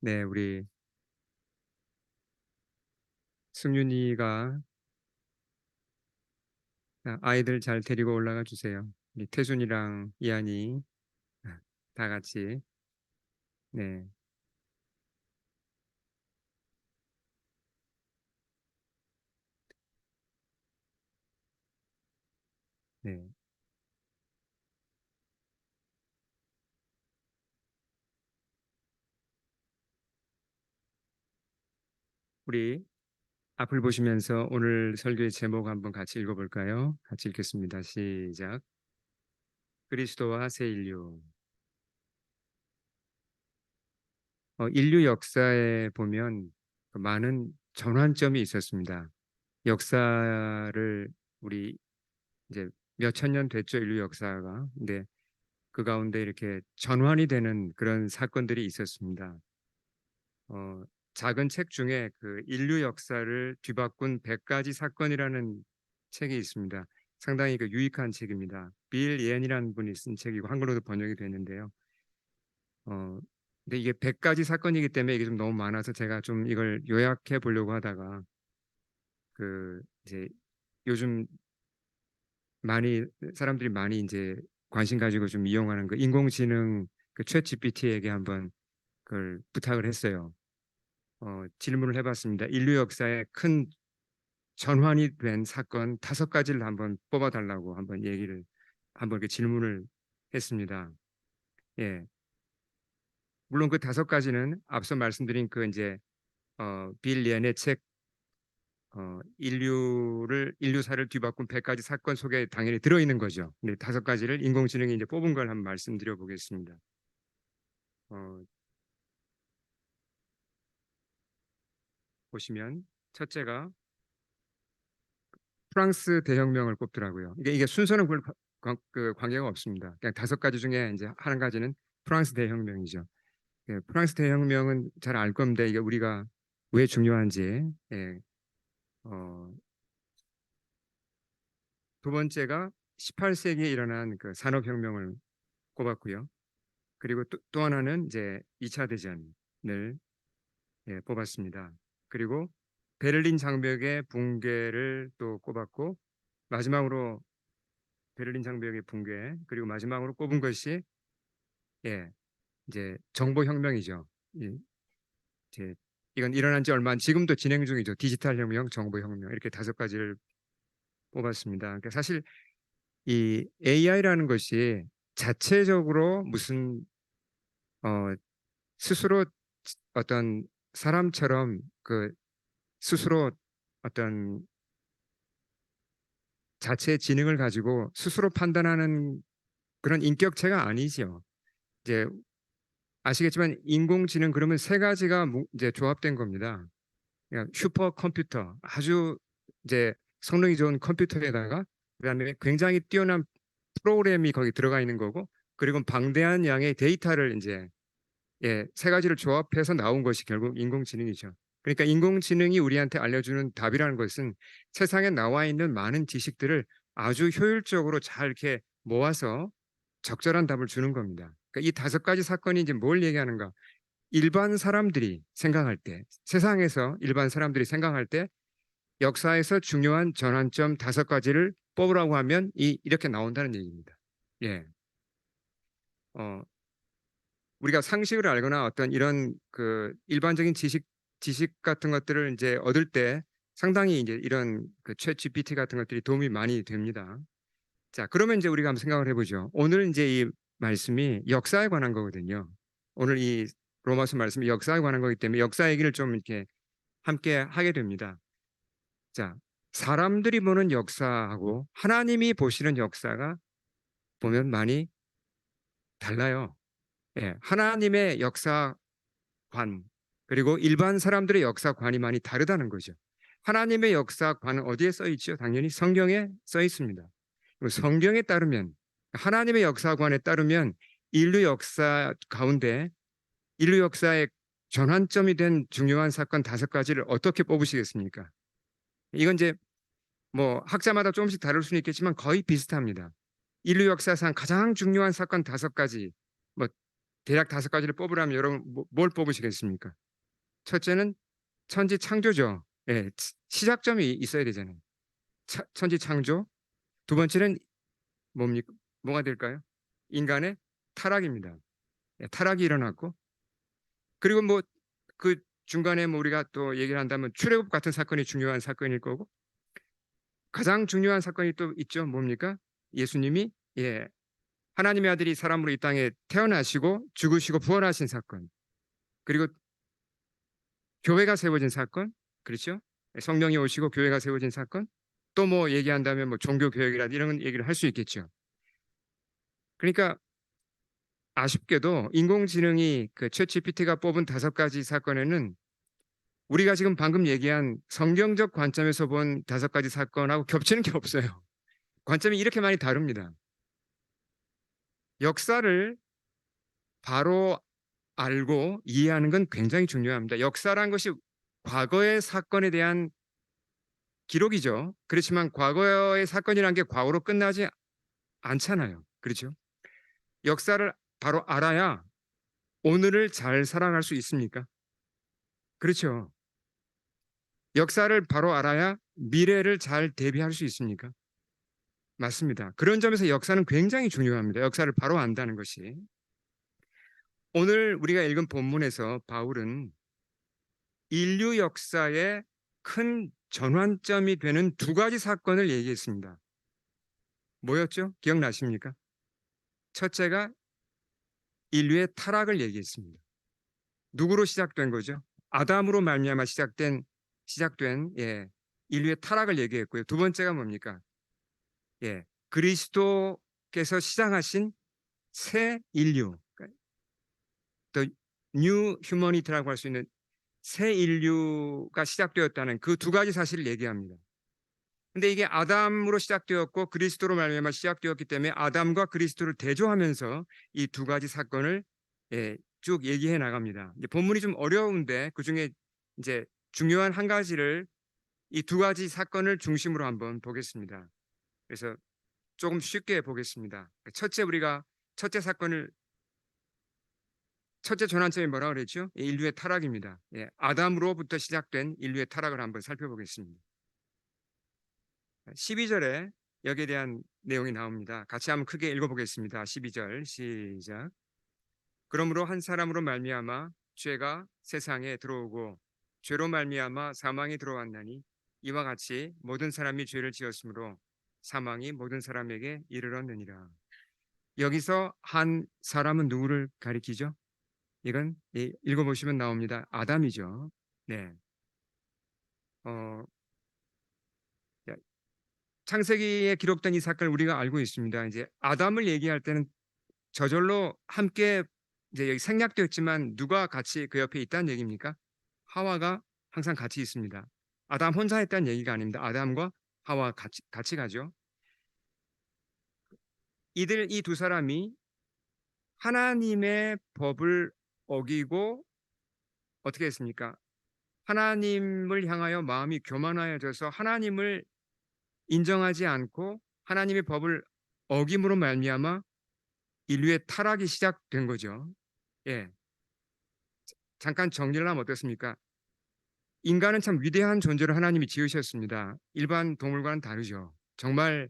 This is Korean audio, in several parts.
네, 우리 승윤이가 아이들 잘 데리고 올라가 주세요. 우리 태준이랑 이한이 다 같이. 네, 네. 우리 앞을 보시면서 오늘 설교의 제목 한번 같이 읽어볼까요? 같이 읽겠습니다. 시작. 그리스도와 새 인류. 인류 역사에 보면 그 많은 전환점이 있었습니다. 역사를 우리 이제 몇 천 년 됐죠, 인류 역사가. 근데 그 가운데 이렇게 전환이 되는 그런 사건들이 있었습니다. 어, 작은 책 중에 그 인류 역사를 뒤바꾼 100가지 사건이라는 책이 있습니다. 상당히 그 유익한 책입니다. 빌 옌이라는 분이 쓴 책이고 한글로도 번역이 됐는데요. 어, 근데 이게 100가지 사건이기 때문에 이게 좀 너무 많아서 제가 좀 이걸 요약해 보려고 하다가 그 이제 요즘 많이 사람들이 많이 이제 관심 가지고 좀 이용하는 그 인공지능 그챗 GPT에게 한번 그걸 부탁을 했어요. 질문을 해봤습니다. 인류 역사에 큰 전환이 된 사건 5가지를 한번 뽑아달라고 한번 이렇게 질문을 했습니다. 예, 물론 그 5가지는 앞서 말씀드린 그 이제 빌 리엔의 책 인류사를 뒤바꾼 100가지 사건 속에 당연히 들어있는 거죠. 근데 5가지를 인공지능이 이제 뽑은 걸 한번 말씀드려 보겠습니다. 어, 보시면 첫째가 프랑스 대혁명을 뽑더라고요. 이게 순서는 그 관계가 없습니다. 그냥 5가지 중에 이제 한 가지는 프랑스 대혁명이죠. 예, 프랑스 대혁명은 잘 알 건데 이게 우리가 왜 중요한지. 예, 어, 두 번째가 18세기에 일어난 그 산업혁명을 꼽았고요. 그리고 또 하나는 이제 2차 대전을 뽑았습니다. 그리고 베를린 장벽의 붕괴를 또 꼽았고 마지막으로 베를린 장벽의 붕괴 그리고 마지막으로 꼽은 것이 예, 이제 정보혁명이죠. 이제 이건 일어난 지 얼마 안 지금도 진행 중이죠. 디지털 혁명, 정보혁명 이렇게 5가지를 뽑았습니다. 그러니까 사실 이 AI라는 것이 자체적으로 무슨 어, 스스로 어떤 사람처럼 그 스스로 어떤 자체의 지능을 가지고 스스로 판단하는 그런 인격체가 아니죠. 이제 아시겠지만 인공지능 그러면 3가지가 이제 조합된 겁니다. 그러니까 슈퍼컴퓨터 아주 이제 성능이 좋은 컴퓨터에다가 그다음에 굉장히 뛰어난 프로그램이 거기 들어가 있는 거고 그리고 방대한 양의 데이터를 이제 3가지를 조합해서 나온 것이 결국 인공지능이죠. 그러니까 인공지능이 우리한테 알려주는 답이라는 것은 세상에 나와 있는 많은 지식들을 아주 효율적으로 잘 이렇게 모아서 적절한 답을 주는 겁니다. 그러니까 이 5가지 사건이 이제 뭘 얘기하는가? 일반 사람들이 생각할 때, 세상에서 일반 사람들이 생각할 때 역사에서 중요한 전환점 5가지를 뽑으라고 하면 이렇게 나온다는 얘기입니다. 예. 어, 우리가 상식을 알거나 어떤 이런 그 일반적인 지식 같은 것들을 이제 얻을 때 상당히 이제 이런 그챗 GPT 같은 것들이 도움이 많이 됩니다. 자, 그러면 이제 우리가 한번 생각을 해보죠. 오늘 이제 이 말씀이 역사에 관한 거거든요. 오늘 이 로마서 말씀이 역사에 관한 거기 때문에 역사 얘기를 좀 이렇게 함께 하게 됩니다. 자, 사람들이 보는 역사하고 하나님이 보시는 역사가 보면 많이 달라요. 예, 하나님의 역사관 그리고 일반 사람들의 역사관이 많이 다르다는 거죠. 하나님의 역사관은 어디에 써 있죠? 당연히 성경에 써 있습니다. 성경에 따르면 하나님의 역사관에 따르면 인류 역사 가운데 인류 역사의 전환점이 된 중요한 사건 5가지를 어떻게 뽑으시겠습니까? 이건 이제 뭐 학자마다 조금씩 다를 수는 있겠지만 거의 비슷합니다. 인류 역사상 가장 중요한 사건 5가지, 뭐 대략 5가지를 뽑으라면 여러분 뭘 뽑으시겠습니까? 첫째는 천지 창조죠. 예, 시작점이 있어야 되잖아요. 천지 창조. 두 번째는 뭡니까? 뭐가 될까요? 인간의 타락입니다. 예, 타락이 일어났고, 그리고 뭐 그 중간에 뭐 우리가 또 얘기를 한다면 출애굽 같은 사건이 중요한 사건일 거고, 가장 중요한 사건이 또 있죠. 뭡니까? 예수님이, 예, 하나님의 아들이 사람으로 이 땅에 태어나시고 죽으시고 부활하신 사건, 그리고 교회가 세워진 사건, 그렇죠? 성령이 오시고 교회가 세워진 사건, 또 뭐 얘기한다면 뭐 종교 개혁이라 이런 얘기를 할 수 있겠죠. 그러니까 아쉽게도 인공지능이 그 챗GPT가 뽑은 5가지 사건에는 우리가 지금 방금 얘기한 성경적 관점에서 본 5가지 사건하고 겹치는 게 없어요. 관점이 이렇게 많이 다릅니다. 역사를 바로 알고 이해하는 건 굉장히 중요합니다. 역사란 것이 과거의 사건에 대한 기록이죠. 그렇지만 과거의 사건이란 게 과거로 끝나지 않잖아요. 그렇죠? 역사를 바로 알아야 오늘을 잘 살아갈 수 있습니까? 그렇죠. 역사를 바로 알아야 미래를 잘 대비할 수 있습니까? 맞습니다. 그런 점에서 역사는 굉장히 중요합니다. 역사를 바로 안다는 것이. 오늘 우리가 읽은 본문에서 바울은 인류 역사의 큰 전환점이 되는 2가지 사건을 얘기했습니다. 뭐였죠? 기억나십니까? 첫째가 인류의 타락을 얘기했습니다. 누구로 시작된 거죠? 아담으로 말미암아 시작된 인류의 타락을 얘기했고요. 두 번째가 뭡니까? 예, 그리스도께서 시작하신 새 인류, The New Humanity라고 할 수 있는 새 인류가 시작되었다는 그 2가지 사실을 얘기합니다. 근데 이게 아담으로 시작되었고 그리스도로 말미암아 시작되었기 때문에 아담과 그리스도를 대조하면서 이 2가지 사건을 쭉 얘기해 나갑니다. 이제 본문이 좀 어려운데 그 중에 이제 중요한 한 가지를 이 2가지 사건을 중심으로 한번 보겠습니다. 그래서 조금 쉽게 보겠습니다. 첫째 사건을 첫째 전환점이 뭐라고 그랬죠? 인류의 타락입니다. 아담으로부터 시작된 인류의 타락을 한번 살펴보겠습니다. 12절에 여기에 대한 내용이 나옵니다. 같이 한번 크게 읽어보겠습니다. 12절 시작. 그러므로 한 사람으로 말미암아 죄가 세상에 들어오고 죄로 말미암아 사망이 들어왔나니 이와 같이 모든 사람이 죄를 지었으므로 사망이 모든 사람에게 이르렀느니라. 여기서 한 사람은 누구를 가리키죠? 이건 읽어보시면 나옵니다. 아담이죠. 네. 어, 창세기에 기록된 이 사건을 우리가 알고 있습니다. 이제 아담을 얘기할 때는 저절로 함께 이제 여기 생략되었지만 누가 같이 그 옆에 있다는 얘기입니까? 하와가 항상 같이 있습니다. 아담 혼자 했다는 얘기가 아닙니다. 아담과 하와 같이 가죠. 이 2사람이 하나님의 법을 어기고 어떻게 했습니까? 하나님을 향하여 마음이 교만하여져서 하나님을 인정하지 않고 하나님의 법을 어김으로 말미암아 인류의 타락이 시작된 거죠. 예, 잠깐 정리를 하면 어떻습니까? 인간은 참 위대한 존재를 하나님이 지으셨습니다. 일반 동물과는 다르죠. 정말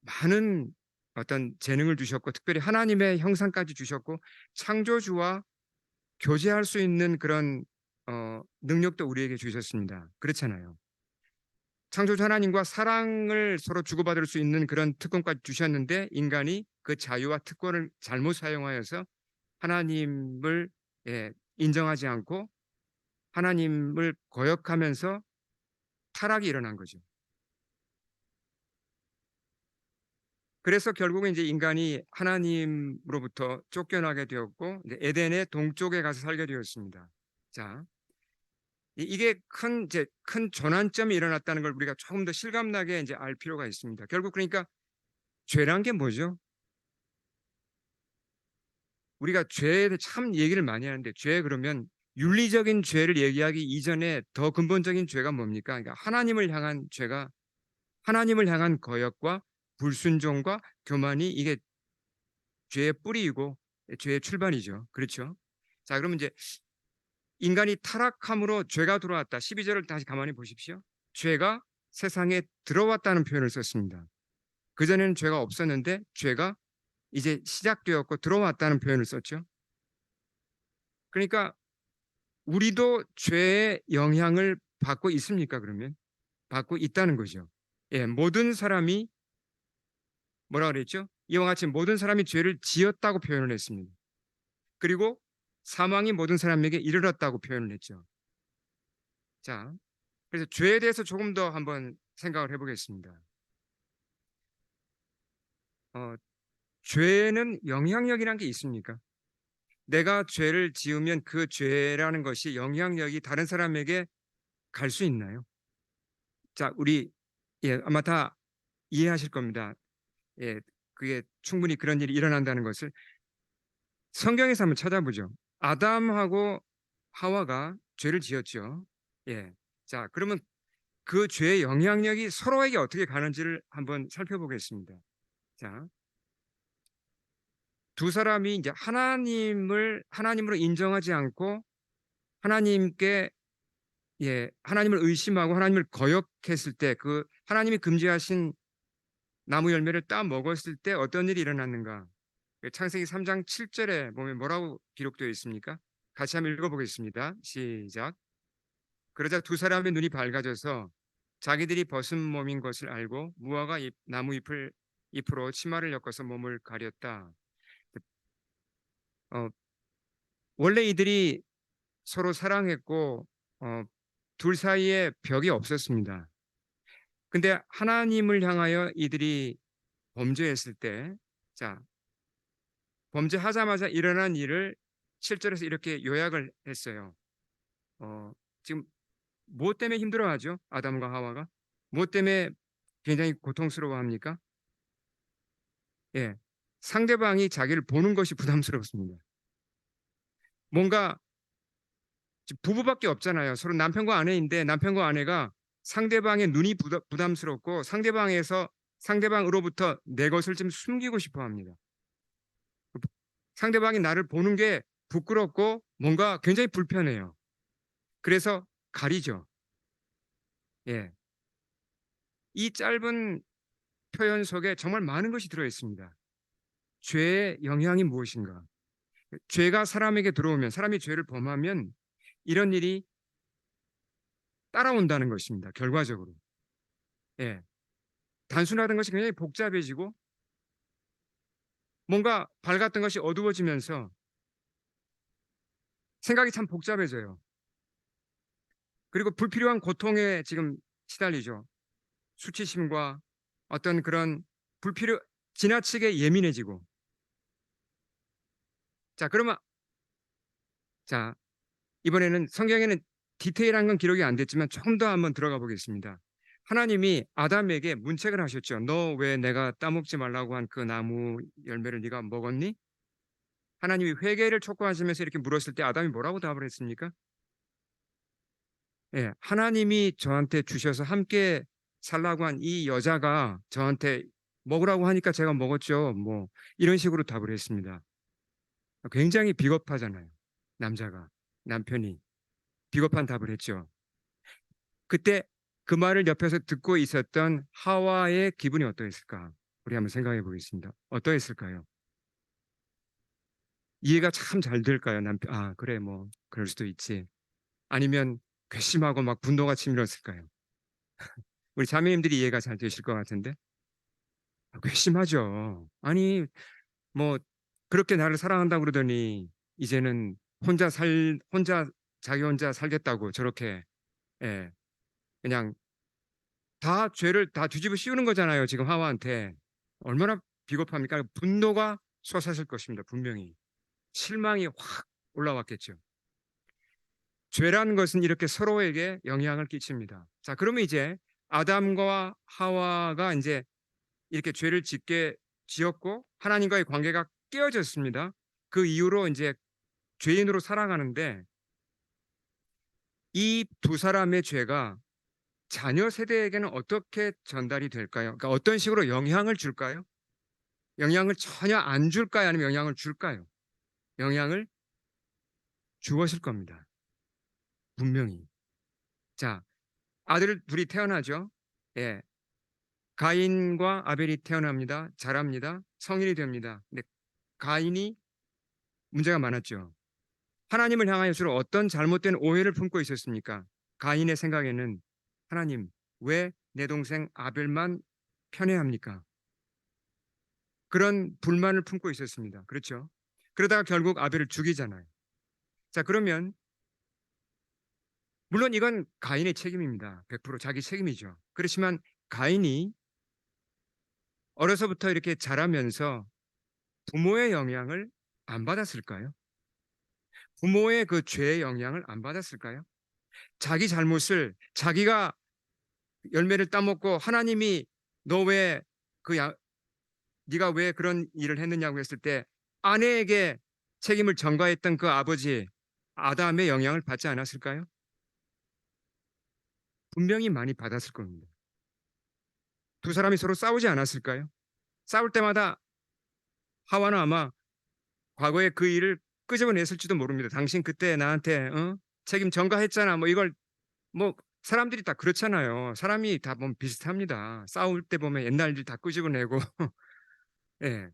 많은 어떤 재능을 주셨고 특별히 하나님의 형상까지 주셨고 창조주와 교제할 수 있는 그런 능력도 우리에게 주셨습니다. 그렇잖아요. 창조주 하나님과 사랑을 서로 주고받을 수 있는 그런 특권까지 주셨는데 인간이 그 자유와 특권을 잘못 사용하여서 하나님을 인정하지 않고 하나님을 거역하면서 타락이 일어난 거죠. 그래서 결국은 이제 인간이 하나님으로부터 쫓겨나게 되었고 이제 에덴의 동쪽에 가서 살게 되었습니다. 자, 이게 큰 전환점이 일어났다는 걸 우리가 조금 더 실감나게 이제 알 필요가 있습니다. 결국 그러니까 죄란 게 뭐죠? 우리가 죄에 대해 참 얘기를 많이 하는데 죄 그러면 윤리적인 죄를 얘기하기 이전에 더 근본적인 죄가 뭡니까? 그러니까 하나님을 향한 죄가 하나님을 향한 거역과 불순종과 교만이 이게 죄의 뿌리이고 죄의 출발이죠. 그렇죠? 자, 그러면 이제 인간이 타락함으로 죄가 들어왔다. 12절을 다시 가만히 보십시오. 죄가 세상에 들어왔다는 표현을 썼습니다. 그전에는 죄가 없었는데 죄가 이제 시작되었고 들어왔다는 표현을 썼죠. 그러니까 우리도 죄의 영향을 받고 있습니까? 그러면 받고 있다는 거죠. 예, 모든 사람이 뭐라 그랬죠? 이와 같이 모든 사람이 죄를 지었다고 표현을 했습니다. 그리고 사망이 모든 사람에게 이르렀다고 표현을 했죠. 자, 그래서 죄에 대해서 조금 더 한번 생각을 해보겠습니다. 어, 죄는 영향력이란 게 있습니까? 내가 죄를 지으면 그 죄라는 것이 영향력이 다른 사람에게 갈 수 있나요? 자, 우리 아마 다 이해하실 겁니다. 예, 그게 충분히 그런 일이 일어난다는 것을 성경에서 한번 찾아보죠. 아담하고 하와가 죄를 지었죠. 예. 자, 그러면 그 죄의 영향력이 서로에게 어떻게 가는지를 한번 살펴보겠습니다. 자, 두 사람이 이제 하나님으로 인정하지 않고 하나님께 하나님을 의심하고 하나님을 거역했을 때 그 하나님이 금지하신 나무 열매를 따 먹었을 때 어떤 일이 일어났는가? 창세기 3장 7절에 보면 뭐라고 기록되어 있습니까? 같이 한번 읽어보겠습니다. 시작. 그러자 두 사람의 눈이 밝아져서 자기들이 벗은 몸인 것을 알고 무화과 나무 잎으로 치마를 엮어서 몸을 가렸다. 어, 원래 이들이 서로 사랑했고 어, 둘 사이에 벽이 없었습니다. 근데 하나님을 향하여 이들이 범죄했을 때, 자, 범죄하자마자 일어난 일을 7절에서 이렇게 요약을 했어요. 지금 무엇 때문에 힘들어하죠? 아담과 하와가 무엇 때문에 굉장히 고통스러워합니까? 예, 상대방이 자기를 보는 것이 부담스럽습니다. 뭔가 부부밖에 없잖아요. 서로 남편과 아내인데 남편과 아내가 상대방의 눈이 부담스럽고 상대방으로부터 내 것을 좀 숨기고 싶어 합니다. 상대방이 나를 보는 게 부끄럽고 뭔가 굉장히 불편해요. 그래서 가리죠. 예. 이 짧은 표현 속에 정말 많은 것이 들어 있습니다. 죄의 영향이 무엇인가? 죄가 사람에게 들어오면 사람이 죄를 범하면 이런 일이 따라온다는 것입니다. 결과적으로. 예. 단순하던 것이 굉장히 복잡해지고 뭔가 밝았던 것이 어두워지면서 생각이 참 복잡해져요. 그리고 불필요한 고통에 지금 시달리죠. 수치심과 어떤 그런 지나치게 예민해지고. 자, 그러면 자, 이번에는 성경에는 디테일한 건 기록이 안 됐지만 조금 더 한번 들어가 보겠습니다. 하나님이 아담에게 문책을 하셨죠. 너 왜 내가 따먹지 말라고 한 그 나무 열매를 네가 먹었니? 하나님이 회개를 촉구하시면서 이렇게 물었을 때 아담이 뭐라고 답을 했습니까? 예, 하나님이 저한테 주셔서 함께 살라고 한 이 여자가 저한테 먹으라고 하니까 제가 먹었죠. 뭐 이런 식으로 답을 했습니다. 굉장히 비겁하잖아요. 남편이 비겁한 답을 했죠. 그때 그 말을 옆에서 듣고 있었던 하와의 기분이 어떠했을까? 우리 한번 생각해 보겠습니다. 어떠했을까요? 이해가 참 잘 될까요? 그래, 뭐, 그럴 수도 있지. 아니면 괘씸하고 막 분노가 치밀었을까요? 우리 자매님들이 이해가 잘 되실 것 같은데? 괘씸하죠. 아니, 뭐, 그렇게 나를 사랑한다고 그러더니, 이제는 자기 혼자 살겠다고 저렇게, 예, 그냥 다 죄를 다 뒤집어 씌우는 거잖아요. 지금 하와한테. 얼마나 비겁합니까? 분노가 솟았을 것입니다. 분명히. 실망이 확 올라왔겠죠. 죄라는 것은 이렇게 서로에게 영향을 끼칩니다. 자, 그러면 이제 아담과 하와가 이제 이렇게 죄를 짓게 지었고 하나님과의 관계가 깨어졌습니다. 그 이후로 이제 죄인으로 살아가는데 이 두 사람의 죄가 자녀 세대에게는 어떻게 전달이 될까요? 그러니까 어떤 식으로 영향을 줄까요? 영향을 전혀 안 줄까요? 아니면 영향을 줄까요? 영향을 주었을 겁니다. 분명히. 자, 아들 둘이 태어나죠. 예. 가인과 아벨이 태어납니다. 자랍니다. 성인이 됩니다. 근데 가인이 문제가 많았죠. 하나님을 향하여 주로 어떤 잘못된 오해를 품고 있었습니까? 가인의 생각에는 하나님, 왜 내 동생 아벨만 편애합니까? 그런 불만을 품고 있었습니다. 그렇죠? 그러다가 결국 아벨을 죽이잖아요. 자, 그러면 물론 이건 가인의 책임입니다. 100% 자기 책임이죠. 그렇지만 가인이 어려서부터 이렇게 자라면서 부모의 영향을 안 받았을까요? 부모의 그 죄의 영향을 안 받았을까요? 자기 잘못을 자기가 열매를 따먹고 하나님이 너 왜 그 네가 왜 그런 일을 했느냐고 했을 때 아내에게 책임을 전가했던 그 아버지 아담의 영향을 받지 않았을까요? 분명히 많이 받았을 겁니다. 두 사람이 서로 싸우지 않았을까요? 싸울 때마다 하와는 아마 과거에 그 일을 끄집어냈을지도 모릅니다. 당신 그때 나한테 책임 전가했잖아. 뭐 이걸 뭐 사람들이 다 그렇잖아요. 사람이 다 보면 비슷합니다. 싸울 때 보면 옛날 일 다 끄집어내고 예.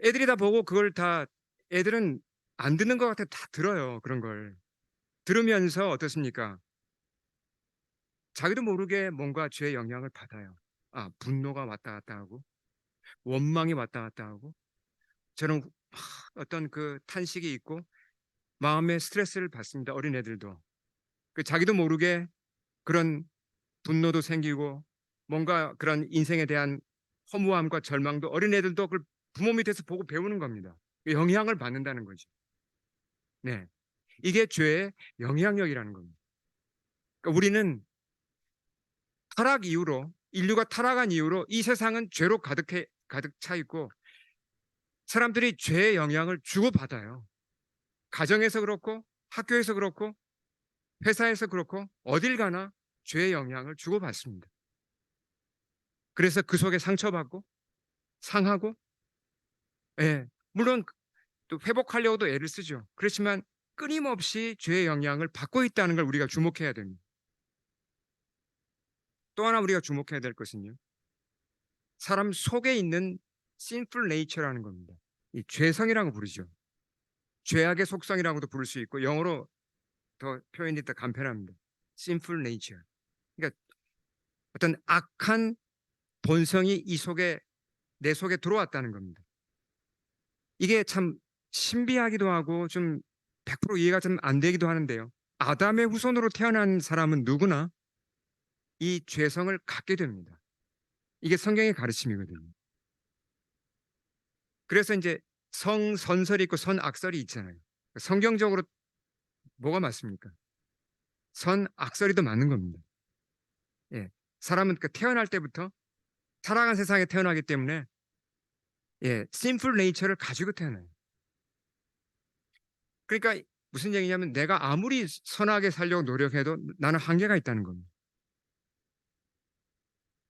애들이 다 보고 그걸 다 애들은 안 듣는 것 같아 다 들어요. 그런 걸. 들으면서 어떻습니까? 자기도 모르게 뭔가 죄의 영향을 받아요. 아, 분노가 왔다 갔다 하고 원망이 왔다 갔다 하고 저는 어떤 그 탄식이 있고 마음의 스트레스를 받습니다. 어린애들도. 그 자기도 모르게 그런 분노도 생기고 뭔가 그런 인생에 대한 허무함과 절망도 어린애들도 그걸 부모 밑에서 보고 배우는 겁니다. 영향을 받는다는 거죠. 네. 이게 죄의 영향력이라는 겁니다. 그러니까 우리는 타락 이후로 인류가 타락한 이후로 이 세상은 죄로 가득 차 있고 사람들이 죄의 영향을 주고받아요. 가정에서 그렇고 학교에서 그렇고 회사에서 그렇고 어딜 가나 죄의 영향을 주고받습니다. 그래서 그 속에 상처받고 상하고 예, 물론 또 회복하려고도 애를 쓰죠. 그렇지만 끊임없이 죄의 영향을 받고 있다는 걸 우리가 주목해야 됩니다. 또 하나 우리가 주목해야 될 것은요. 사람 속에 있는 sinful nature라는 겁니다. 이 죄성이라고 부르죠. 죄악의 속성이라고도 부를 수 있고 영어로 더 표현이 더 간편합니다. sinful nature. 그러니까 어떤 악한 본성이 이 속에 내 속에 들어왔다는 겁니다. 이게 참 신비하기도 하고 좀 100% 이해가 좀 안 되기도 하는데요. 아담의 후손으로 태어난 사람은 누구나 이 죄성을 갖게 됩니다. 이게 성경의 가르침이거든요. 그래서 이제 성선설이 있고 선악설이 있잖아요. 성경적으로 뭐가 맞습니까? 선악설이 더 맞는 겁니다. 예. 사람은 그 태어날 때부터 타락한 세상에 태어나기 때문에 예, sinful nature를 가지고 태어나요. 그러니까 무슨 얘기냐면 내가 아무리 선하게 살려고 노력해도 나는 한계가 있다는 겁니다.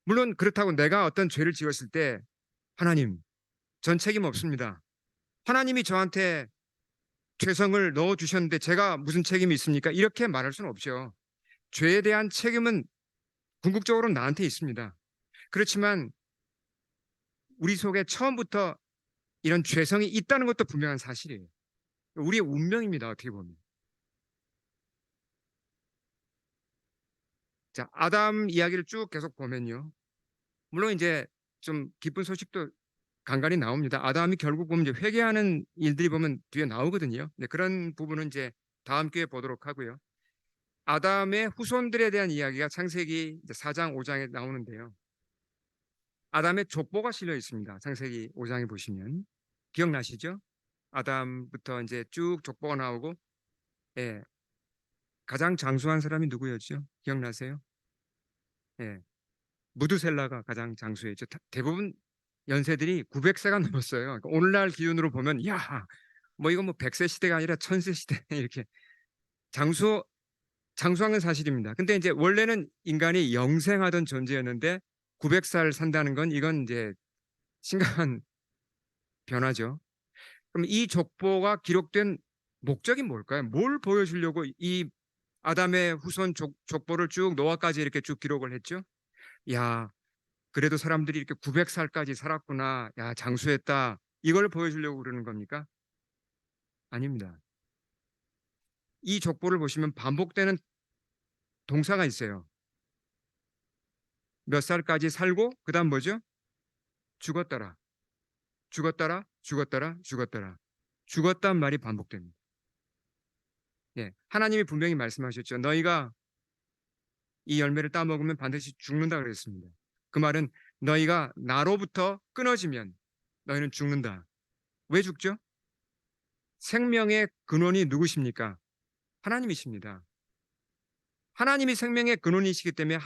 물론 그렇다고 내가 어떤 죄를 지었을 때 하나님, 전 책임 없습니다. 하나님이 저한테 죄성을 넣어 주셨는데 제가 무슨 책임이 있습니까? 이렇게 말할 수는 없죠. 죄에 대한 책임은 궁극적으로 나한테 있습니다. 그렇지만 우리 속에 처음부터 이런 죄성이 있다는 것도 분명한 사실이에요. 우리의 운명입니다. 어떻게 보면. 자, 아담 이야기를 쭉 계속 보면요. 물론 이제 좀 기쁜 소식도 간간히 나옵니다. 아담이 결국 보면 이제 회개하는 일들이 보면 뒤에 나오거든요. 네, 그런 부분은 이제 다음 기회에 보도록 하고요. 아담의 후손들에 대한 이야기가 창세기 4장, 5장에 나오는데요. 아담의 족보가 실려 있습니다. 창세기 5장에 보시면 기억나시죠? 아담부터 이제 쭉 족보가 나오고 예, 가장 장수한 사람이 누구였죠? 기억나세요? 예, 무드셀라가 가장 장수했죠. 대부분 연세들이 900세가 넘었어요. 그러니까 오늘날 기준으로 보면 야, 뭐 이거 뭐 100세 시대가 아니라 1000세 시대 이렇게 장수 장수한 건 사실입니다. 근데 이제 원래는 인간이 영생하던 존재였는데 900살 산다는 건 이건 이제 심각한 변화죠. 그럼 이 족보가 기록된 목적이 뭘까요? 뭘 보여주려고 이 아담의 후손 족보를 쭉 노아까지 이렇게 쭉 기록을 했죠? 야, 그래도 사람들이 이렇게 900살까지 살았구나. 야, 장수했다. 이걸 보여주려고 그러는 겁니까? 아닙니다. 이 족보를 보시면 반복되는 동사가 있어요. 몇 살까지 살고 그다음 뭐죠? 죽었더라. 죽었더라. 죽었더라. 죽었더라. 죽었단 말이 반복됩니다. 예, 하나님이 분명히 말씀하셨죠. 너희가 이 열매를 따먹으면 반드시 죽는다 그랬습니다. 그 말은 너희가 나로부터 끊어지면 너희는 죽는다. 왜 죽죠? 생명의 근원이 누구십니까? 하나님이십니다. 하나님이 생명의 근원이시기 때문에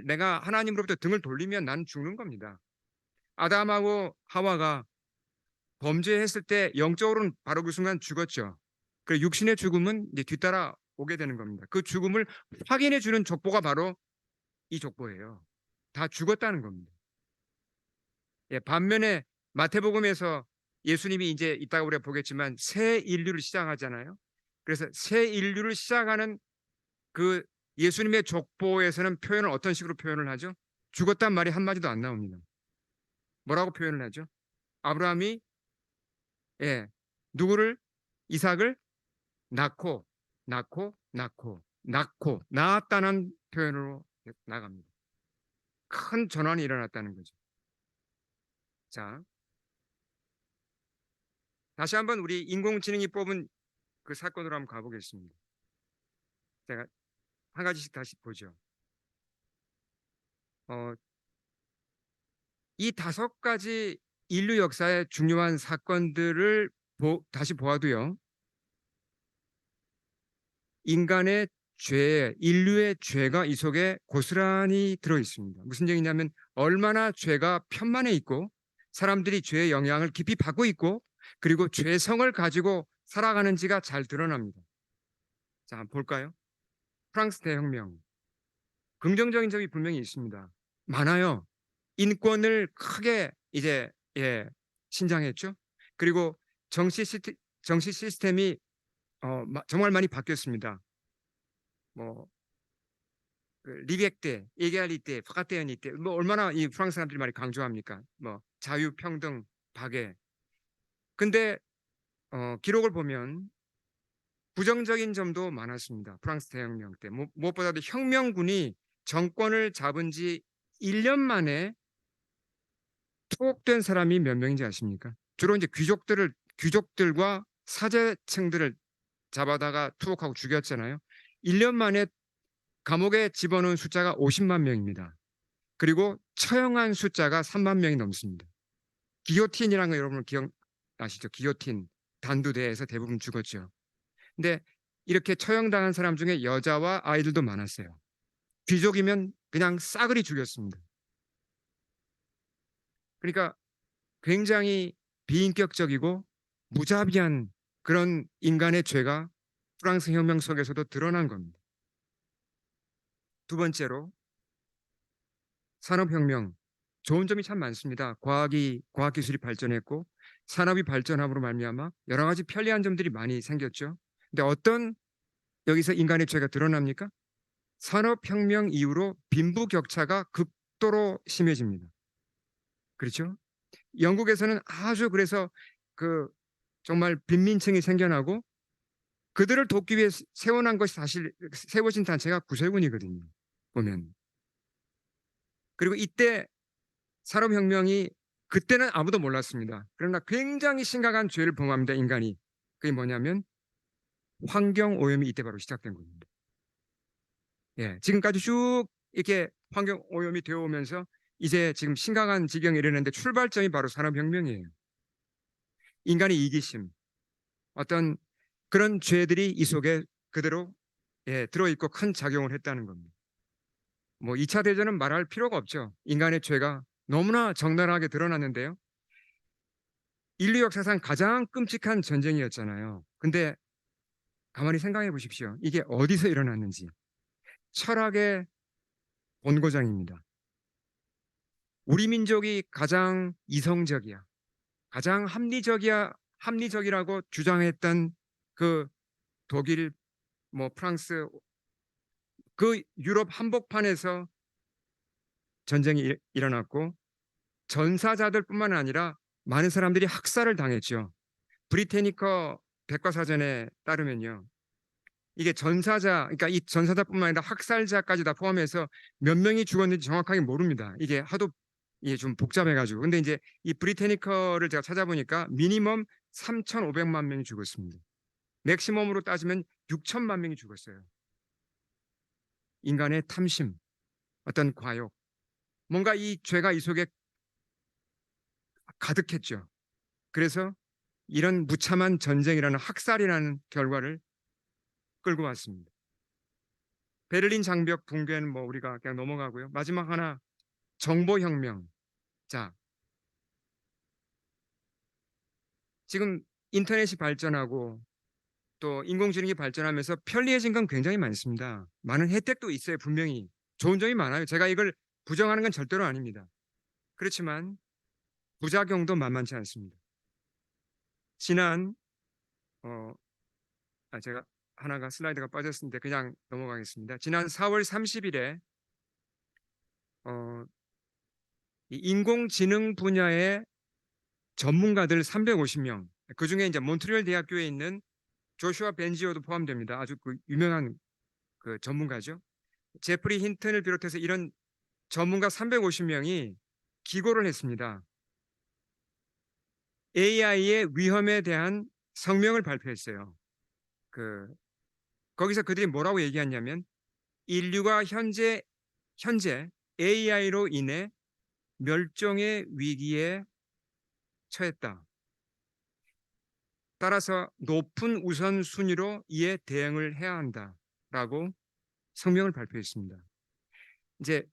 내가 하나님으로부터 등을 돌리면 나는 죽는 겁니다. 아담하고 하와가 범죄했을 때 영적으로는 바로 그 순간 죽었죠. 그 육신의 죽음은 이제 뒤따라 오게 되는 겁니다. 그 죽음을 확인해 주는 족보가 바로 이 족보예요. 다 죽었다는 겁니다. 예, 반면에 마태복음에서 예수님이 이제 이따가 우리가 보겠지만 새 인류를 시작하잖아요. 그래서 새 인류를 시작하는 그 예수님의 족보에서는 표현을 어떤 식으로 표현을 하죠? 죽었단 말이 한마디도 안 나옵니다. 뭐라고 표현을 하죠? 아브라함이 예, 누구를 이삭을 낳고 낳았다는 표현으로 나갑니다. 큰 전환이 일어났다는 거죠. 자, 다시 한번 우리 인공지능이 뽑은 그 사건으로 한번 가보겠습니다. 제가 한 가지씩 다시 보죠. 어, 이 5가지 인류 역사의 중요한 사건들을 다시 보아도요. 인간의 인류의 죄가 이 속에 고스란히 들어 있습니다. 무슨 얘기냐면 얼마나 죄가 편만해 있고 사람들이 죄의 영향을 깊이 받고 있고 그리고 죄성을 가지고 살아가는지가 잘 드러납니다. 자, 한번 볼까요? 프랑스 대혁명. 긍정적인 점이 분명히 있습니다. 많아요. 인권을 크게 이제 신장했죠. 그리고 정치 시스템이 정말 많이 바뀌었습니다. 뭐 리벡테, 에갈리테, 프라테르니테 뭐 얼마나 이 프랑스 사람들이 많이 강조합니까? 뭐 자유, 평등, 박애. 근데 기록을 보면 부정적인 점도 많았습니다. 프랑스 대혁명 때 무엇보다도 혁명군이 정권을 잡은 지 1년 만에 투옥된 사람이 몇 명인지 아십니까? 주로 이제 귀족들과 사제층들을 잡아다가 투옥하고 죽였잖아요. 1년 만에 감옥에 집어넣은 숫자가 50만 명입니다. 그리고 처형한 숫자가 3만 명이 넘습니다. 기요틴이라는 거 여러분 기억나시죠? 기요틴 단두대에서 대부분 죽었죠. 근데 이렇게 처형당한 사람 중에 여자와 아이들도 많았어요. 귀족이면 그냥 싸그리 죽였습니다. 그러니까 굉장히 비인격적이고 무자비한 그런 인간의 죄가 프랑스 혁명 속에서도 드러난 겁니다. 두 번째로 산업혁명. 좋은 점이 참 많습니다. 과학기술이 발전했고 산업이 발전함으로 말미암아 여러 가지 편리한 점들이 많이 생겼죠. 근데 어떤 여기서 인간의 죄가 드러납니까? 산업혁명 이후로 빈부격차가 극도로 심해집니다. 그렇죠? 영국에서는 아주 그래서 그 정말 빈민층이 생겨나고 그들을 돕기 위해 세워난 것이 사실 세워진 단체가 구세군이거든요. 보면. 그리고 이때 산업혁명이 그때는 아무도 몰랐습니다. 그러나 굉장히 심각한 죄를 범합니다. 인간이. 그게 뭐냐면 환경오염이 이때 바로 시작된 겁니다. 예, 지금까지 쭉 이렇게 환경오염이 되어 오면서 이제 지금 심각한 지경에 이르는데 출발점이 바로 산업혁명이에요. 인간의 이기심, 어떤 그런 죄들이 이 속에 그대로 들어있고 큰 작용을 했다는 겁니다. 뭐 2차 대전은 말할 필요가 없죠. 인간의 죄가 너무나 적나라하게 드러났는데요. 인류 역사상 가장 끔찍한 전쟁이었잖아요. 근데 가만히 생각해 보십시오. 이게 어디서 일어났는지. 철학의 본고장입니다. 우리 민족이 가장 이성적이야. 가장 합리적이라고 주장했던 그 독일, 뭐 프랑스, 그 유럽 한복판에서 전쟁이 일어났고 전사자들뿐만 아니라 많은 사람들이 학살을 당했죠. 브리테니커 백과사전에 따르면요. 이게 전사자, 그러니까 이 전사자뿐만 아니라 학살자까지 다 포함해서 몇 명이 죽었는지 정확하게 모릅니다. 이게 하도 이게 좀 복잡해가지고. 근데 이제 이 브리테니커를 제가 찾아보니까 미니멈 3,500만 명이 죽었습니다. 맥시멈으로 따지면 6천만 명이 죽었어요. 인간의 탐심, 어떤 과욕, 뭔가 이 죄가 이 속에 가득했죠. 그래서 이런 무참한 전쟁이라는 학살이라는 결과를 끌고 왔습니다. 베를린 장벽 붕괴는 뭐 우리가 그냥 넘어가고요. 마지막 하나, 정보혁명. 자, 지금 인터넷이 발전하고 또 인공지능이 발전하면서 편리해진 건 굉장히 많습니다. 많은 혜택도 있어요, 분명히. 좋은 점이 많아요. 제가 이걸 부정하는 건 절대로 아닙니다. 그렇지만 부작용도 만만치 않습니다. 지난 어, 제가 하나가 슬라이드가 빠졌는데 그냥 넘어가겠습니다. 지난 4월 30일에 이 인공지능 분야의 전문가들 350명, 그 중에 이제 몬트리올 대학교에 있는 조슈아 벤지오도 포함됩니다. 아주 그 유명한 그 전문가죠. 제프리 힌튼을 비롯해서 이런 전문가 350명이 기고를 했습니다. AI의 위험에 대한 성명을 발표했어요. 그 거기서 그들이 뭐라고 얘기했냐면 인류가 현재 AI로 인해 멸종의 위기에 처했다. 따라서 높은 우선순위로 이에 대응을 해야 한다라고 성명을 발표했습니다. 이제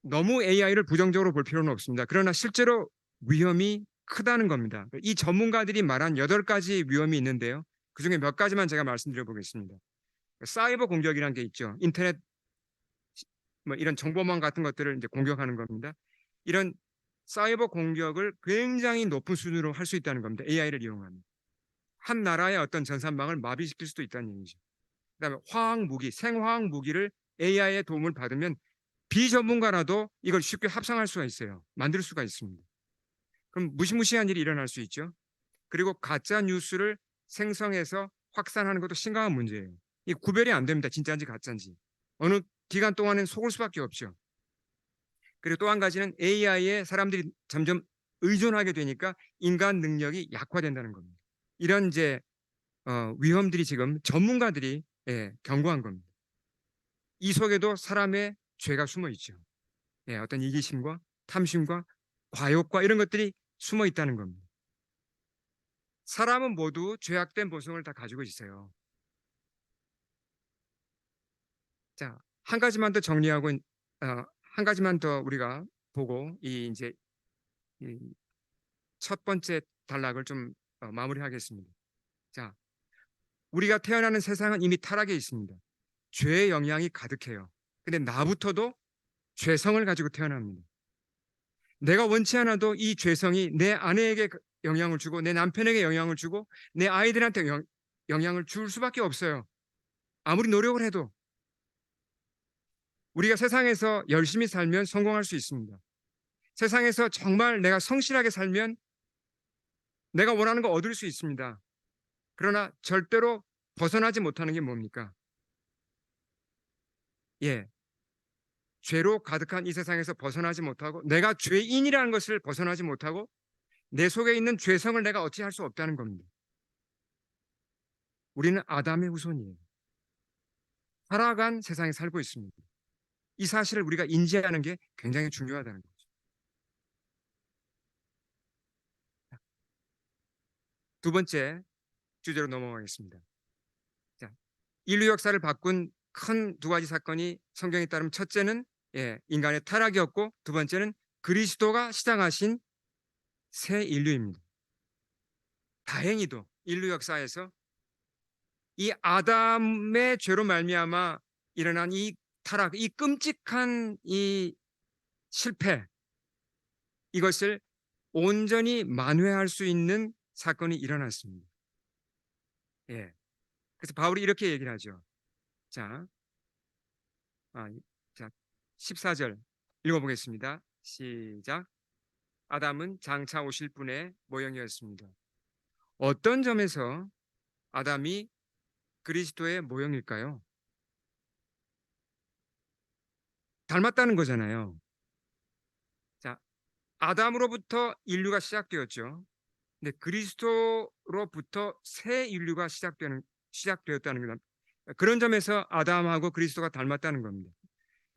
너무 AI를 부정적으로 볼 필요는 없습니다. 그러나 실제로 위험이 크다는 겁니다. 이 전문가들이 말한 8가지 위험이 있는데요. 그중에 몇 가지만 제가 말씀드려 보겠습니다. 사이버 공격이라는 게 있죠. 인터넷 뭐 이런 정보망 같은 것들을 이제 공격하는 겁니다. 이런 사이버 공격을 굉장히 높은 수준으로 할 수 있다는 겁니다. AI를 이용하면. 한 나라의 어떤 전산망을 마비시킬 수도 있다는 얘기죠. 그다음에 화학 무기, 생화학 무기를 AI의 도움을 받으면 비전문가라도 이걸 쉽게 합성할 수가 있어요. 만들 수가 있습니다. 그럼 무시무시한 일이 일어날 수 있죠. 그리고 가짜 뉴스를 생성해서 확산하는 것도 심각한 문제예요. 이 구별이 안 됩니다. 진짜인지 가짜인지. 어느 기간 동안은 속을 수밖에 없죠. 그리고 또 한 가지는 AI에 사람들이 점점 의존하게 되니까 인간 능력이 약화된다는 겁니다. 이런 이제 위험들이 지금 전문가들이 경고한 겁니다. 이 속에도 사람의 죄가 숨어 있죠. 어떤 이기심과 탐심과 과욕과 이런 것들이 숨어 있다는 겁니다. 사람은 모두 죄악된 본성을 다 가지고 있어요. 자, 한 가지만 더 정리하고 한 가지만 더 우리가 보고 이 이제 이 첫 번째 단락을 좀 마무리하겠습니다. 자, 우리가 태어나는 세상은 이미 타락해 있습니다. 죄의 영향이 가득해요. 근데 나부터도 죄성을 가지고 태어납니다. 내가 원치 않아도 이 죄성이 내 아내에게 영향을 주고 내 남편에게 영향을 주고 내 아이들한테 영향을 줄 수밖에 없어요. 아무리 노력을 해도 우리가 세상에서 열심히 살면 성공할 수 있습니다. 세상에서 정말 내가 성실하게 살면 내가 원하는 거 얻을 수 있습니다. 그러나 절대로 벗어나지 못하는 게 뭡니까? 예, 죄로 가득한 이 세상에서 벗어나지 못하고 내가 죄인이라는 것을 벗어나지 못하고 내 속에 있는 죄성을 내가 어찌할 수 없다는 겁니다. 우리는 아담의 후손이에요. 살아간 세상에 살고 있습니다. 이 사실을 우리가 인지하는 게 굉장히 중요하다는 거죠. 두 번째 주제로 넘어가겠습니다. 자, 인류 역사를 바꾼 큰 2가지 사건이 성경에 따르면 첫째는 인간의 타락이었고 두 번째는 그리스도가 시작하신 새 인류입니다. 다행히도 인류 역사에서 이 아담의 죄로 말미암아 일어난 이 타락, 이 끔찍한 이 실패, 이것을 온전히 만회할 수 있는 사건이 일어났습니다. 예. 그래서 바울이 이렇게 얘기를 하죠. 자, 아, 자, 14절 읽어보겠습니다. 시작. 아담은 장차 오실 분의 모형이었습니다. 어떤 점에서 아담이 그리스도의 모형일까요? 닮았다는 거잖아요. 자, 아담으로부터 인류가 시작되었죠. 근데 그리스도로부터 새 인류가 시작되었다는 겁니다. 그런 점에서 아담하고 그리스도가 닮았다는 겁니다.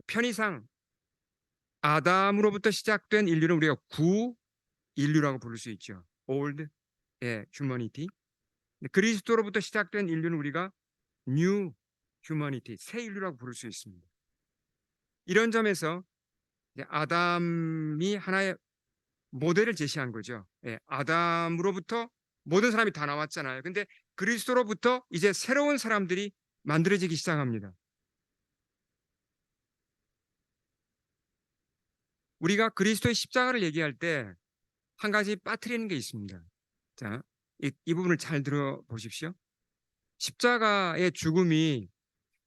편의상 아담으로부터 시작된 인류는 우리가 구 인류라고 부를 수 있죠. old, 예, humanity. 그리스도로부터 시작된 인류는 우리가 new humanity, 새 인류라고 부를 수 있습니다. 이런 점에서 아담이 하나의 모델을 제시한 거죠. 예, 아담으로부터 모든 사람이 다 나왔잖아요. 근데 그리스도로부터 이제 새로운 사람들이 만들어지기 시작합니다. 우리가 그리스도의 십자가를 얘기할 때 한 가지 빠뜨리는 게 있습니다. 자, 이 부분을 잘 들어보십시오. 십자가의 죽음이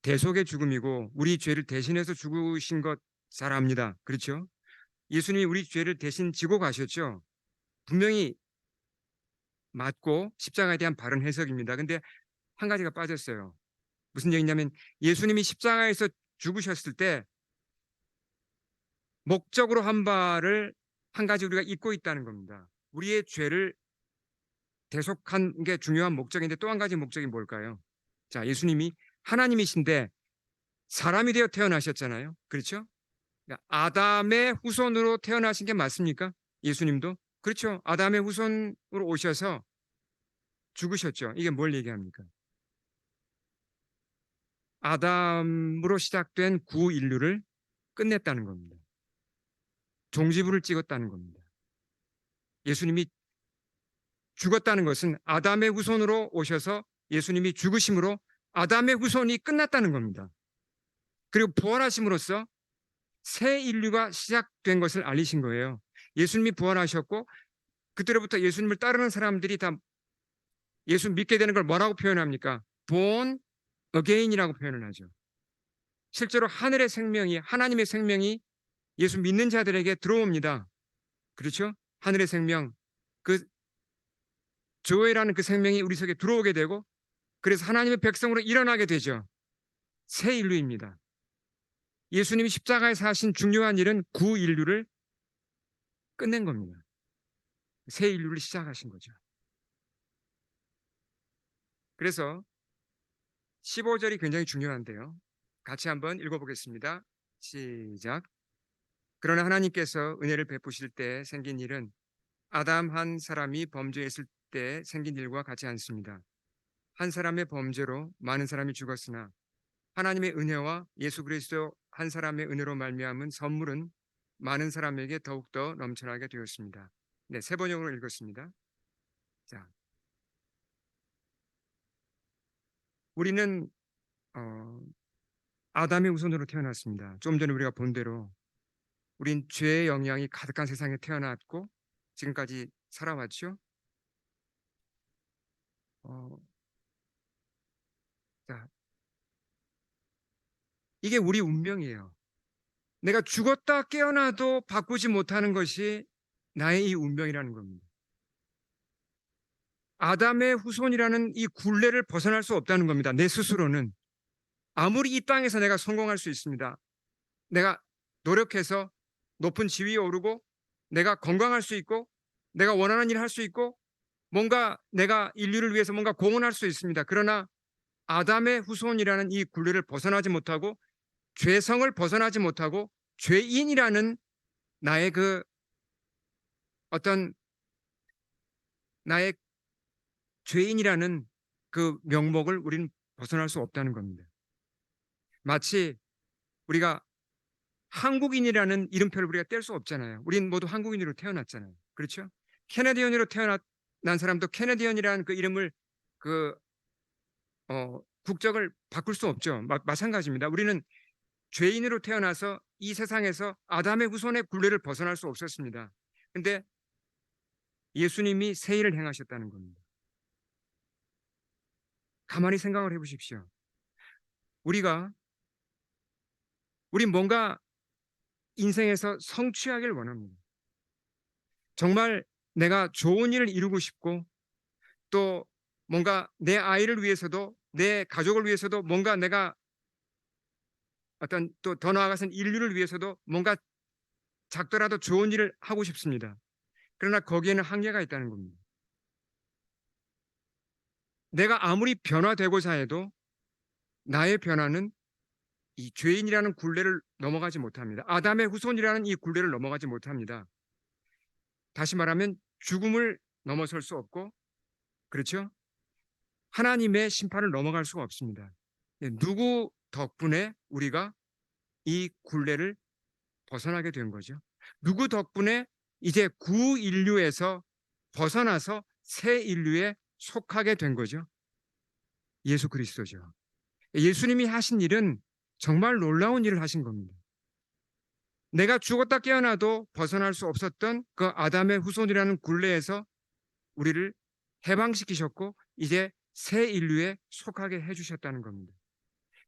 대속의 죽음이고 우리 죄를 대신해서 죽으신 것 잘 압니다. 그렇죠? 예수님이 우리 죄를 대신 지고 가셨죠. 분명히 맞고 십자가에 대한 바른 해석입니다. 근데 한 가지가 빠졌어요. 무슨 얘기냐면 예수님이 십자가에서 죽으셨을 때 목적으로 한 바를 한 가지 우리가 잊고 있다는 겁니다. 우리의 죄를 대속한 게 중요한 목적인데 또 한 가지 목적이 뭘까요? 자, 예수님이 하나님이신데 사람이 되어 태어나셨잖아요. 그렇죠? 그러니까 아담의 후손으로 태어나신 게 맞습니까? 예수님도? 그렇죠. 아담의 후손으로 오셔서 죽으셨죠. 이게 뭘 얘기합니까? 아담으로 시작된 구인류를 끝냈다는 겁니다. 종지부를 찍었다는 겁니다. 예수님이 죽었다는 것은 아담의 후손으로 오셔서 예수님이 죽으심으로 아담의 후손이 끝났다는 겁니다. 그리고 부활하심으로써 새 인류가 시작된 것을 알리신 거예요. 예수님이 부활하셨고 그때로부터 예수님을 따르는 사람들이 다 예수 믿게 되는 걸 뭐라고 표현합니까? born again이라고 표현을 하죠. 실제로 하늘의 생명이 하나님의 생명이 예수 믿는 자들에게 들어옵니다. 그렇죠? 하늘의 생명 그 조회라는 그 생명이 우리 속에 들어오게 되고 그래서 하나님의 백성으로 일어나게 되죠. 새 인류입니다. 예수님이 십자가에서 하신 중요한 일은 구인류를 끝낸 겁니다. 새 인류를 시작하신 거죠. 그래서 15절이 굉장히 중요한데요. 같이 한번 읽어보겠습니다. 시작. 그러나 하나님께서 은혜를 베푸실 때 생긴 일은 아담 한 사람이 범죄했을 때 생긴 일과 같지 않습니다. 한 사람의 범죄로 많은 사람이 죽었으나 하나님의 은혜와 예수 그리스도 한 사람의 은혜로 말미암은 선물은 많은 사람에게 더욱더 넘쳐나게 되었습니다. 네, 세 번역으로 읽었습니다. 자, 우리는 아담의 후손으로 태어났습니다. 좀 전에 우리가 본 대로 우린 죄의 영향이 가득한 세상에 태어났고 지금까지 살아왔죠. 어, 자, 이게 우리 운명이에요. 내가 죽었다 깨어나도 바꾸지 못하는 것이 나의 이 운명이라는 겁니다. 아담의 후손이라는 이 굴레를 벗어날 수 없다는 겁니다. 내 스스로는. 아무리 이 땅에서 내가 성공할 수 있습니다. 내가 노력해서 높은 지위에 오르고 내가 건강할 수 있고 내가 원하는 일을 할 수 있고 뭔가 내가 인류를 위해서 뭔가 공헌할 수 있습니다. 그러나 아담의 후손이라는 이 굴레를 벗어나지 못하고 죄성을 벗어나지 못하고 죄인이라는 나의 그 어떤 나의 죄인이라는 그 명목을 우리는 벗어날 수 없다는 겁니다. 마치 우리가 한국인이라는 이름표를 우리가 뗄 수 없잖아요. 우린 모두 한국인으로 태어났잖아요. 그렇죠? 캐네디언으로 태어난 사람도 캐네디언이라는 그 이름을 그 국적을 바꿀 수 없죠. 마찬가지입니다. 우리는 죄인으로 태어나서 이 세상에서 아담의 후손의 굴레를 벗어날 수 없었습니다. 근데 예수님이 새 일을 행하셨다는 겁니다. 가만히 생각을 해보십시오. 우리 뭔가 인생에서 성취하길 원합니다. 정말 내가 좋은 일을 이루고 싶고 또 뭔가 내 아이를 위해서도 내 가족을 위해서도 뭔가 내가 어떤 또 더 나아가서는 인류를 위해서도 뭔가 작더라도 좋은 일을 하고 싶습니다. 그러나 거기에는 한계가 있다는 겁니다. 내가 아무리 변화되고자 해도 나의 변화는 이 죄인이라는 굴레를 넘어가지 못합니다. 아담의 후손이라는 이 굴레를 넘어가지 못합니다. 다시 말하면 죽음을 넘어설 수 없고, 그렇죠? 하나님의 심판을 넘어갈 수가 없습니다. 누구 덕분에 우리가 이 굴레를 벗어나게 된 거죠? 누구 덕분에 이제 구인류에서 벗어나서 새 인류에 속하게 된 거죠? 예수 그리스도죠. 예수님이 하신 일은 정말 놀라운 일을 하신 겁니다. 내가 죽었다 깨어나도 벗어날 수 없었던 그 아담의 후손이라는 굴레에서 우리를 해방시키셨고 이제 새 인류에 속하게 해주셨다는 겁니다.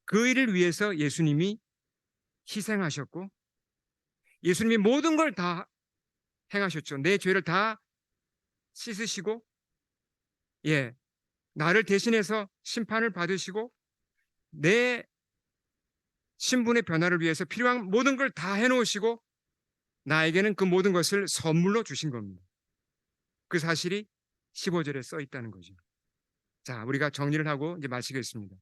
그 일을 위해서 예수님이 희생하셨고 예수님이 모든 걸 다 행하셨죠. 내 죄를 다 씻으시고 나를 대신해서 심판을 받으시고 내 신분의 변화를 위해서 필요한 모든 걸 다 해놓으시고 나에게는 그 모든 것을 선물로 주신 겁니다. 그 사실이 15절에 써 있다는 거죠. 자, 우리가 정리를 하고 이제 마치겠습니다.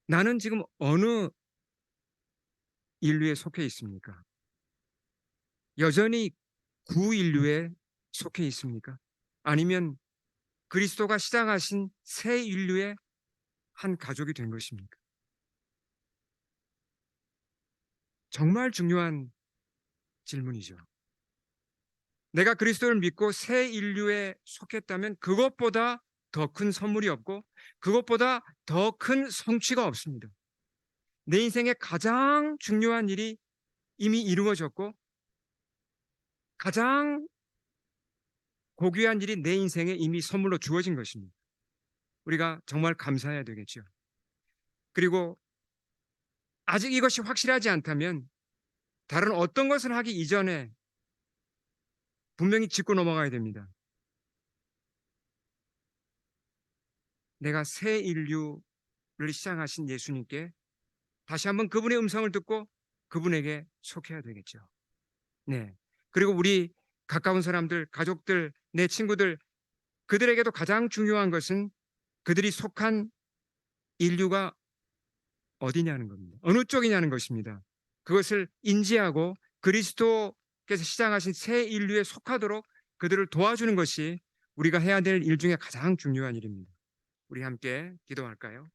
나는 지금 어느 인류에 속해 있습니까? 여전히 구인류에 속해 있습니까? 아니면 그리스도가 시작하신 새 인류의 한 가족이 된 것입니까? 정말 중요한 질문이죠. 내가 그리스도를 믿고 새 인류에 속했다면 그것보다 더 큰 선물이 없고 그것보다 더 큰 성취가 없습니다. 내 인생의 가장 중요한 일이 이미 이루어졌고 가장 고귀한 일이 내 인생에 이미 선물로 주어진 것입니다. 우리가 정말 감사해야 되겠죠. 그리고 아직 이것이 확실하지 않다면 다른 어떤 것을 하기 이전에 분명히 짚고 넘어가야 됩니다. 내가 새 인류를 시작하신 예수님께 다시 한번 그분의 음성을 듣고 그분에게 속해야 되겠죠. 네. 그리고 우리 가까운 사람들, 가족들, 내 친구들, 그들에게도 가장 중요한 것은 그들이 속한 인류가 어디냐는 겁니다. 어느 쪽이냐는 것입니다. 그것을 인지하고 그리스도께서 시작하신 새 인류에 속하도록 그들을 도와주는 것이 우리가 해야 될 일 중에 가장 중요한 일입니다. 우리 함께 기도할까요?